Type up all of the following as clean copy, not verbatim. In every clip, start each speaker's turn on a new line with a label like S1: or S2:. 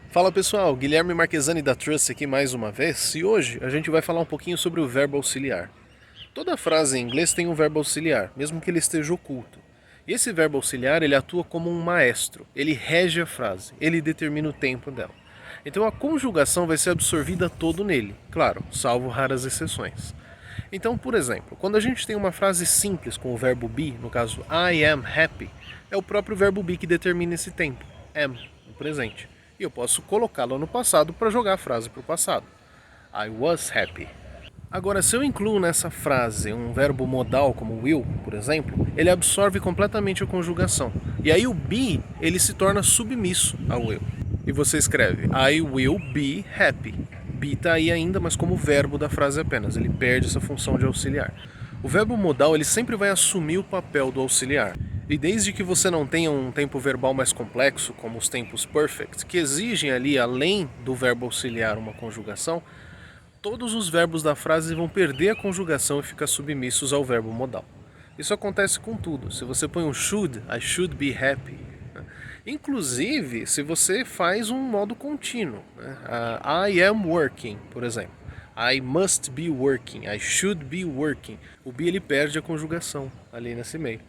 S1: Fala pessoal, Guilherme Marquesani da Trust aqui mais uma vez e hoje a gente vai falar um pouquinho sobre o verbo auxiliar. Toda frase em inglês tem um verbo auxiliar, mesmo que ele esteja oculto. E esse verbo auxiliar ele atua como um maestro, ele rege a frase, ele determina o tempo dela. Então a conjugação vai ser absorvida todo nele, claro, salvo raras exceções. Então, por exemplo, quando a gente tem uma frase simples com o verbo be, no caso I am happy, é o próprio verbo be que determina esse tempo, am, no presente. E eu posso colocá-lo no passado para jogar a frase para o passado. I was happy. Agora, se eu incluo nessa frase um verbo modal como will, por exemplo, ele absorve completamente a conjugação. E aí o be, ele se torna submisso ao will. E você escreve I will be happy. Be está aí ainda, mas como verbo da frase apenas. Ele perde essa função de auxiliar. O verbo modal, ele sempre vai assumir o papel do auxiliar. E desde que você não tenha um tempo verbal mais complexo, como os tempos perfect, que exigem ali, além do verbo auxiliar, uma conjugação, todos os verbos da frase vão perder a conjugação e ficar submissos ao verbo modal. Isso acontece com tudo. Se você põe um should, I should be happy. Inclusive, se você faz um modo contínuo. I am working, por exemplo. I must be working, I should be working. O be ele perde a conjugação ali nesse meio.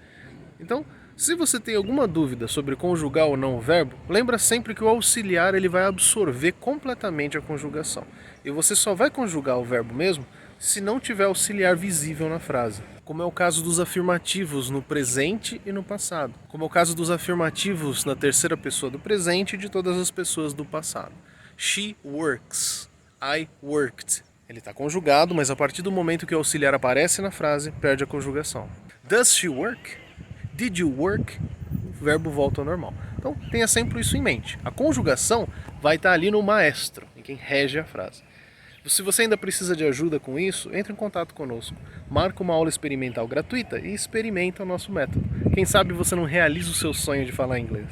S1: Então, se você tem alguma dúvida sobre conjugar ou não o verbo, lembra sempre que o auxiliar ele vai absorver completamente a conjugação. E você só vai conjugar o verbo mesmo se não tiver auxiliar visível na frase. Como é o caso dos afirmativos no presente e no passado. Como é o caso dos afirmativos na terceira pessoa do presente e de todas as pessoas do passado. She works. I worked. Ele está conjugado, mas a partir do momento que o auxiliar aparece na frase, perde a conjugação. Does she work? Did you work? O verbo volta ao normal. Então tenha sempre isso em mente. A conjugação vai estar ali no maestro, em quem rege a frase. Se você ainda precisa de ajuda com isso, entre em contato conosco. Marca uma aula experimental gratuita e experimenta o nosso método. Quem sabe você não realiza o seu sonho de falar inglês.